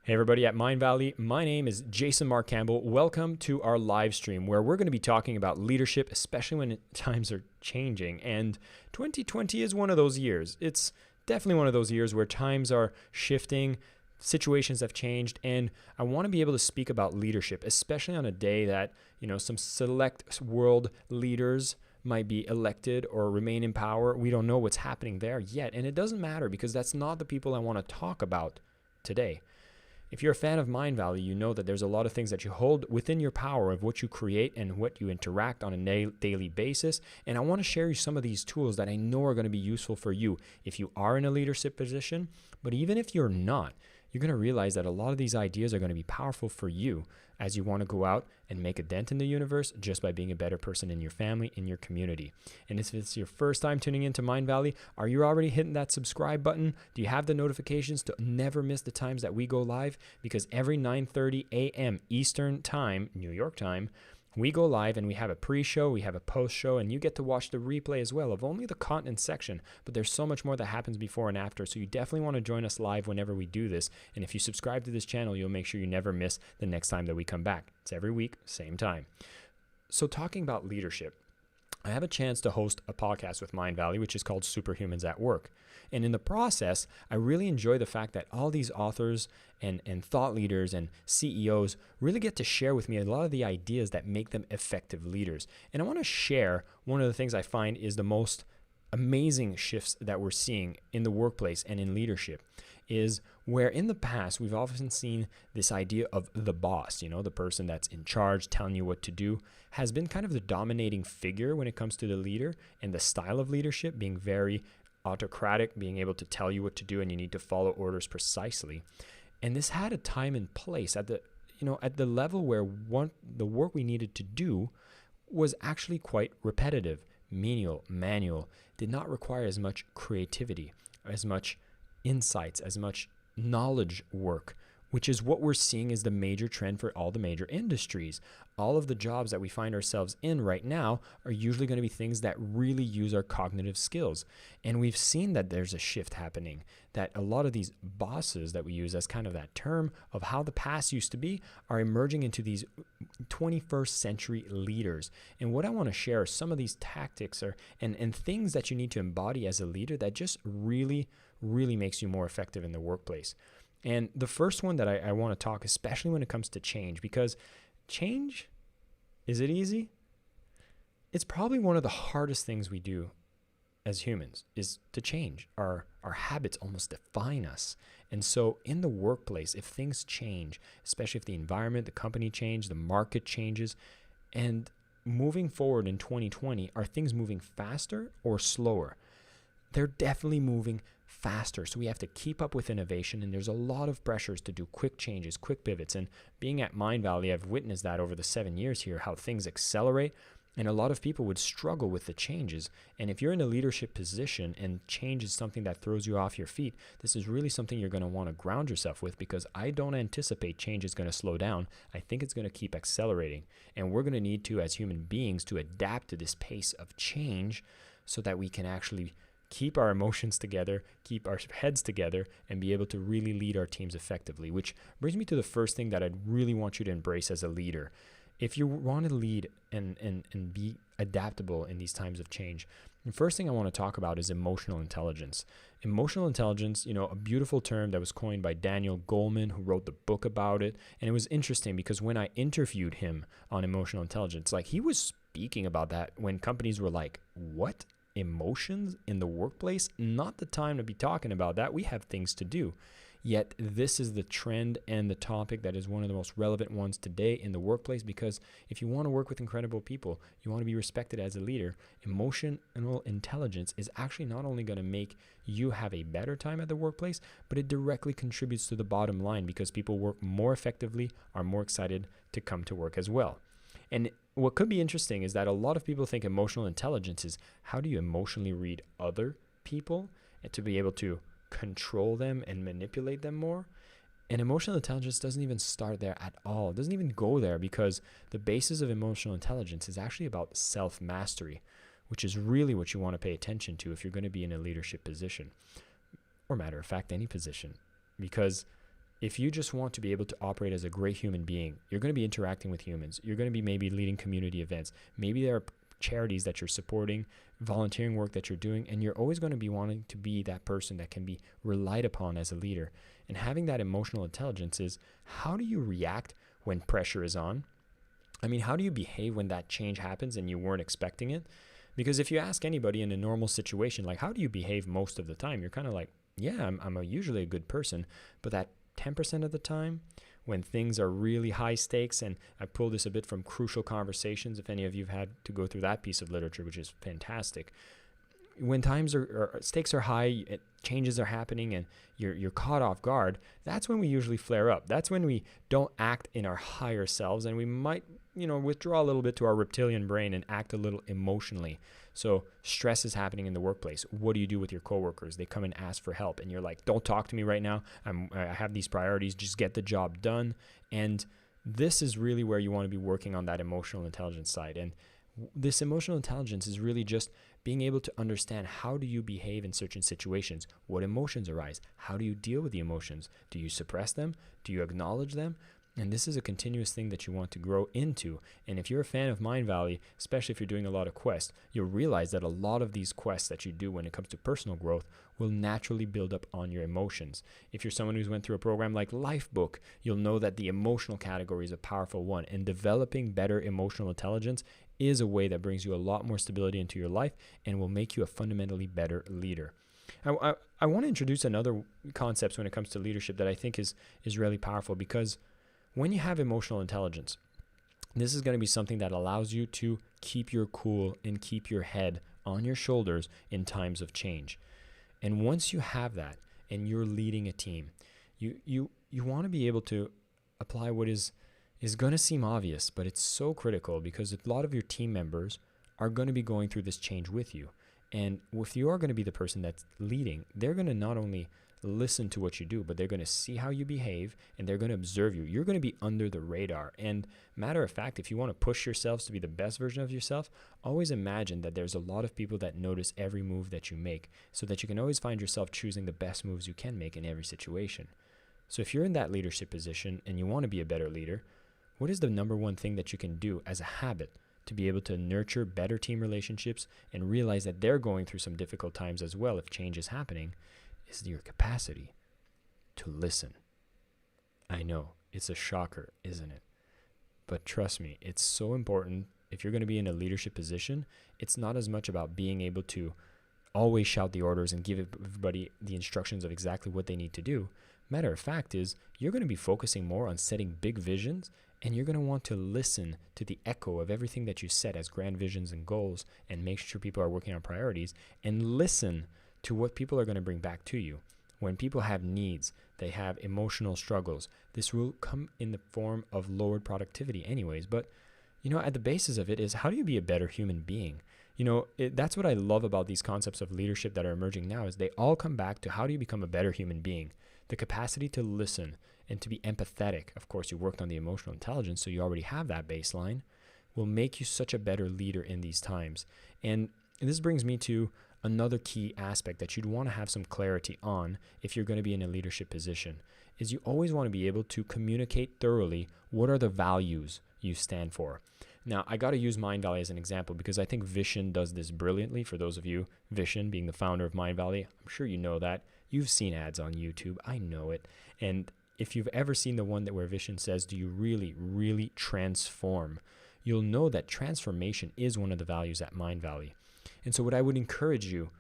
Hey everybody at Mindvalley, my name is Jason Marc Campbell. Welcome to our live stream where we're going to be talking about leadership, especially when times are changing. And 2020 is one of those years. It's definitely one of those years where times are shifting, situations have changed, and I want to be able to speak about leadership, especially on a day that, some select world leaders might be elected or remain in power. We don't know what's happening there yet, and it doesn't matter because that's not the people I want to talk about today. If you're a fan of Mindvalley, you know that there's a lot of things that you hold within your power of what you create and what you interact on a daily basis. And I want to share you some of these tools that I know are going to be useful for you if you are in a leadership position. But even if you're not, you're going to realize that a lot of these ideas are going to be powerful for you as you want to go out and make a dent in the universe just by being a better person in your family, in your community. And if it's your first time tuning into Mindvalley, are you already hitting that subscribe button? Do you have the notifications to never miss the times that we go live? Because every 9:30 a.m. Eastern Time, New York time, we go live and we have a pre-show, we have a post-show, and you get to watch the replay as well of only the content section. But there's so much more that happens before and after, so you definitely want to join us live whenever we do this. And if you subscribe to this channel, you'll make sure you never miss the next time that we come back. It's every week, same time. So talking about leadership, I have a chance to host a podcast with Mindvalley, which is called Superhumans at Work. And in the process, I really enjoy the fact that all these authors and thought leaders and CEOs really get to share with me a lot of the ideas that make them effective leaders. And I want to share one of the things I find is the most amazing shifts that we're seeing in the workplace and in leadership is where in the past we've often seen this idea of the boss, the person that's in charge telling you what to do, has been kind of the dominating figure when it comes to the leader, and the style of leadership being very autocratic, being able to tell you what to do and you need to follow orders precisely. And this had a time and place at the level where the work we needed to do was actually quite repetitive, menial, manual, did not require as much creativity, as much insights, as much knowledge work, which is what we're seeing is the major trend for all the major industries. All of the jobs that we find ourselves in right now are usually going to be things that really use our cognitive skills. And we've seen that there's a shift happening, that a lot of these bosses that we use as kind of that term of how the past used to be are emerging into these 21st century leaders. And what I want to share are some of these tactics and things that you need to embody as a leader that just really, really makes you more effective in the workplace. And the first one that I want to talk, especially when it comes to change, because change, is it easy? It's probably one of the hardest things we do as humans is to change. Our habits almost define us. And so in the workplace, if things change, especially if the environment, the company change, the market changes, and moving forward in 2020, are things moving faster or slower? They're definitely moving faster. So we have to keep up with innovation, and there's a lot of pressures to do quick changes, quick pivots. And being at Mindvalley, I've witnessed that over the 7 years here, how things accelerate, and a lot of people would struggle with the changes. And if you're in a leadership position and change is something that throws you off your feet, this is really something you're going to want to ground yourself with, because I don't anticipate change is going to slow down. I think it's going to keep accelerating. And we're going to need to, as human beings, to adapt to this pace of change so that we can actually keep our emotions together, keep our heads together, and be able to really lead our teams effectively, which brings me to the first thing that I'd really want you to embrace as a leader. If you want to lead and be adaptable in these times of change, the first thing I want to talk about is emotional intelligence. Emotional intelligence, a beautiful term that was coined by Daniel Goleman, who wrote the book about it. And it was interesting because when I interviewed him on emotional intelligence, he was speaking about that when companies were like, what? Emotions in the workplace? Not the time to be talking about that. We have things to do. Yet this is the trend and the topic that is one of the most relevant ones today in the workplace, because if you want to work with incredible people, you want to be respected as a leader, emotional intelligence is actually not only going to make you have a better time at the workplace, but it directly contributes to the bottom line because people work more effectively, are more excited to come to work as well. And what could be interesting is that a lot of people think emotional intelligence is how do you emotionally read other people and to be able to control them and manipulate them more. And emotional intelligence doesn't even start there at all. It doesn't even go there, because the basis of emotional intelligence is actually about self-mastery, which is really what you want to pay attention to if you're going to be in a leadership position, or matter of fact, any position. Because if you just want to be able to operate as a great human being, you're going to be interacting with humans. You're going to be maybe leading community events. Maybe there are charities that you're supporting, volunteering work that you're doing, and you're always going to be wanting to be that person that can be relied upon as a leader. And having that emotional intelligence is, how do you react when pressure is on? I mean, how do you behave when that change happens and you weren't expecting it? Because if you ask anybody in a normal situation, like, how do you behave most of the time? You're kind of like, yeah, I'm usually a good person, but that 10% of the time when things are really high stakes, and I pull this a bit from Crucial Conversations, if any of you have had to go through that piece of literature, which is fantastic. When times are stakes are high, changes are happening, and you're caught off guard, that's when we usually flare up. That's when we don't act in our higher selves, and we might, withdraw a little bit to our reptilian brain and act a little emotionally. So stress is happening in the workplace. What do you do with your coworkers? They come and ask for help, and you're like, don't talk to me right now. I have these priorities. Just get the job done. And this is really where you want to be working on that emotional intelligence side. And this emotional intelligence is really just being able to understand, how do you behave in certain situations? What emotions arise? How do you deal with the emotions? Do you suppress them? Do you acknowledge them? And this is a continuous thing that you want to grow into. And if you're a fan of Mindvalley, especially if you're doing a lot of quests, you'll realize that a lot of these quests that you do when it comes to personal growth will naturally build up on your emotions. If you're someone who's went through a program like Lifebook, you'll know that the emotional category is a powerful one. And developing better emotional intelligence is a way that brings you a lot more stability into your life and will make you a fundamentally better leader. I want to introduce another concept when it comes to leadership that I think is really powerful, because when you have emotional intelligence, this is going to be something that allows you to keep your cool and keep your head on your shoulders in times of change. And once you have that and you're leading a team, you want to be able to apply what is going to seem obvious, but it's so critical, because a lot of your team members are going to be going through this change with you. And if you are going to be the person that's leading, they're going to not only listen to what you do, but they're going to see how you behave, and they're going to observe you. You're going to be under the radar. And matter of fact, if you want to push yourselves to be the best version of yourself, always imagine that there's a lot of people that notice every move that you make, so that you can always find yourself choosing the best moves you can make in every situation. So if you're in that leadership position and you want to be a better leader, what is the number one thing that you can do as a habit to be able to nurture better team relationships and realize that they're going through some difficult times as well if change is happening? Is your capacity to listen. I know, it's a shocker, isn't it? But trust me, it's so important. If you're going to be in a leadership position, it's not as much about being able to always shout the orders and give everybody the instructions of exactly what they need to do. Matter of fact is, you're going to be focusing more on setting big visions, and you're going to want to listen to the echo of everything that you set as grand visions and goals, and make sure people are working on priorities, and listen to what people are going to bring back to you. When people have needs, they have emotional struggles, this will come in the form of lowered productivity anyways. But, at the basis of it is, how do you be a better human being? That's what I love about these concepts of leadership that are emerging now, is they all come back to, how do you become a better human being? The capacity to listen and to be empathetic. Of course, you worked on the emotional intelligence, so you already have that baseline, will make you such a better leader in these times. And this brings me to another key aspect that you'd want to have some clarity on if you're going to be in a leadership position, is you always want to be able to communicate thoroughly what are the values you stand for. Now, I got to use Mindvalley as an example, because I think Vishen does this brilliantly. For those of you, Vishen being the founder of Mindvalley, I'm sure you know that. You've seen ads on YouTube. I know it. And if you've ever seen the one where Vishen says, do you really, really transform? You'll know that transformation is one of the values at Mindvalley. And so what I would encourage you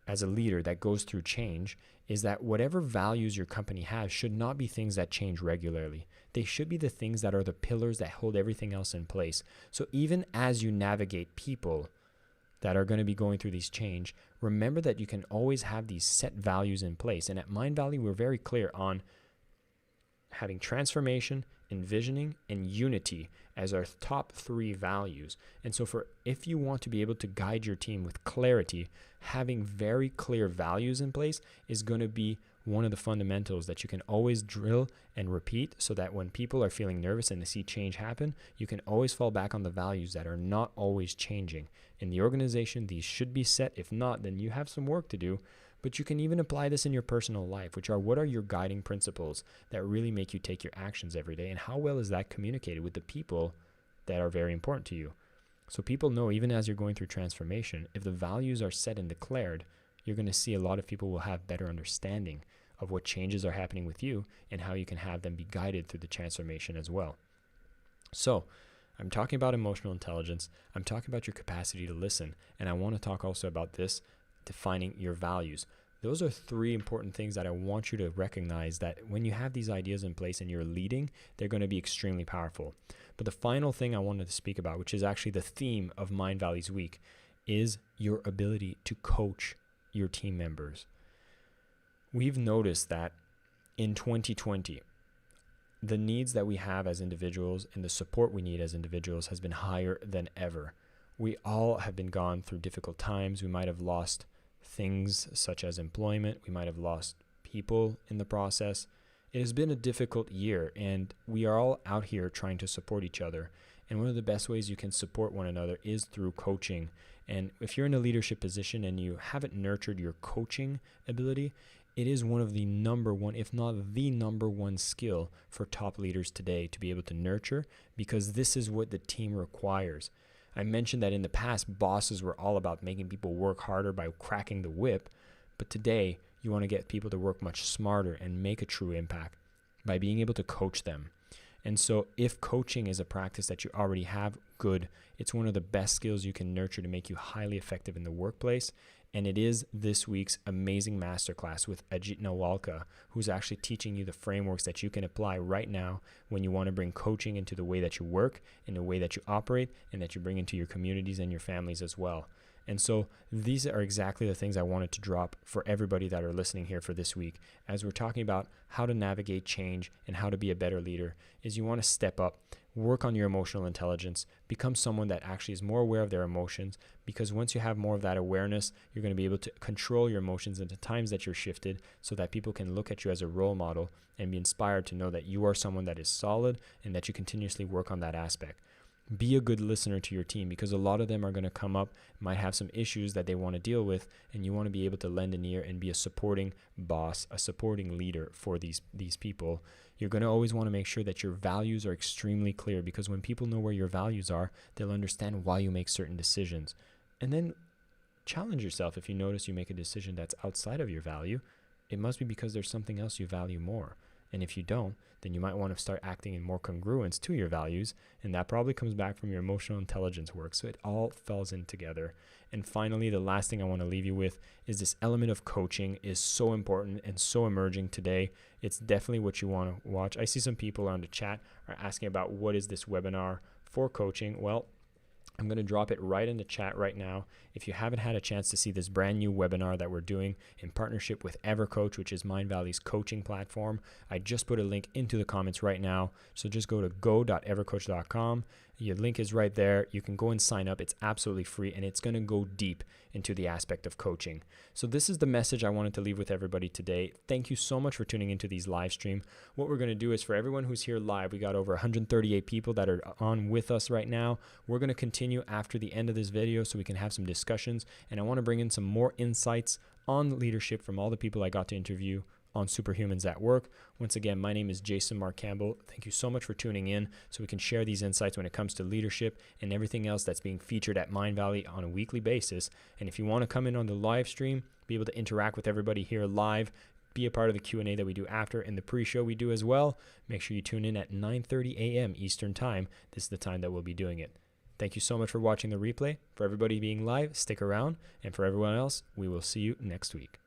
as a leader that goes through change is that whatever values your company has should not be things that change regularly. They should be the things that are the pillars that hold everything else in place. So even as you navigate people that are going to be going through these change, remember that you can always have these set values in place. And at Mindvalley, we're very clear on having transformation, envisioning, and unity as our top 3 values. And so if you want to be able to guide your team with clarity, having very clear values in place is going to be one of the fundamentals that you can always drill and repeat, so that when people are feeling nervous and they see change happen, you can always fall back on the values that are not always changing. In the organization, these should be set. If not, then you have some work to do. but you can even apply this in your personal life, which are, what are your guiding principles that really make you take your actions every day, and how well is that communicated with the people that are very important to you? So people know, even as you're going through transformation, if the values are set and declared, you're going to see a lot of people will have better understanding of what changes are happening with you and how you can have them be guided through the transformation as well. So I'm talking about emotional intelligence. I'm talking about your capacity to listen. And I want to talk also about this, defining your values. Those are three important things that I want you to recognize, that when you have these ideas in place and you're leading, they're going to be extremely powerful. But the final thing I wanted to speak about, which is actually the theme of Mindvalley's week, is your ability to coach your team members. We've noticed that in 2020, the needs that we have as individuals and the support we need as individuals has been higher than ever. We all have been gone through difficult times. We might have lost things such as employment. We might have lost people in the process. It has been a difficult year, and we are all out here trying to support each other. And one of the best ways you can support one another is through coaching. And if you're in a leadership position and you haven't nurtured your coaching ability, it is one of the number one, if not the number one skill for top leaders today to be able to nurture, because this is what the team requires. I mentioned that in the past, bosses were all about making people work harder by cracking the whip. But today, you want to get people to work much smarter and make a true impact by being able to coach them. And so if coaching is a practice that you already have, good. It's one of the best skills you can nurture to make you highly effective in the workplace. And it is this week's amazing masterclass with Ajit Nawalka, who's actually teaching you the frameworks that you can apply right now when you want to bring coaching into the way that you work, in the way that you operate, and that you bring into your communities and your families as well. And so these are exactly the things I wanted to drop for everybody that are listening here for this week. As we're talking about how to navigate change and how to be a better leader, is you want to step up, work on your emotional intelligence, become someone that actually is more aware of their emotions, because once you have more of that awareness, you're going to be able to control your emotions at the times that you're shifted, so that people can look at you as a role model and be inspired to know that you are someone that is solid and that you continuously work on that aspect. Be a good listener to your team, because a lot of them are going to come up, might have some issues that they want to deal with, and you want to be able to lend an ear and be a supporting boss, a supporting leader for these people. You're going to always want to make sure that your values are extremely clear, because when people know where your values are, they'll understand why you make certain decisions. And then challenge yourself. If you notice you make a decision that's outside of your value, it must be because there's something else you value more. And if you don't, then you might want to start acting in more congruence to your values. And that probably comes back from your emotional intelligence work. So it all falls in together. And finally, the last thing I want to leave you with is this element of coaching is so important and so emerging today. It's definitely what you want to watch. I see some people on the chat are asking about what is this webinar for coaching. Well, I'm going to drop it right in the chat right now. If you haven't had a chance to see this brand new webinar that we're doing in partnership with EverCoach, which is Mindvalley's coaching platform, I just put a link into the comments right now. So just go to go.evercoach.com. Your link is right there. You can go and sign up. It's absolutely free, and it's going to go deep into the aspect of coaching. So this is the message I wanted to leave with everybody today. Thank you so much for tuning into these live stream. What we're going to do is, for everyone who's here live, we got over 138 people that are on with us right now. We're going to continue after the end of this video so we can have some discussions, and I want to bring in some more insights on leadership from all the people I got to interview on Superhumans at Work. Once again, my name is Marc Campbell. Thank you so much for tuning in so we can share these insights when it comes to leadership and everything else that's being featured at Mindvalley on a weekly basis. And if you want to come in on the live stream, be able to interact with everybody here live, be a part of the Q&A that we do after and the pre-show we do as well, make sure you tune in at 9:30 a.m. Eastern Time. This is the time that we'll be doing it. Thank you so much for watching the replay. For everybody being live, stick around. And for everyone else, we will see you next week.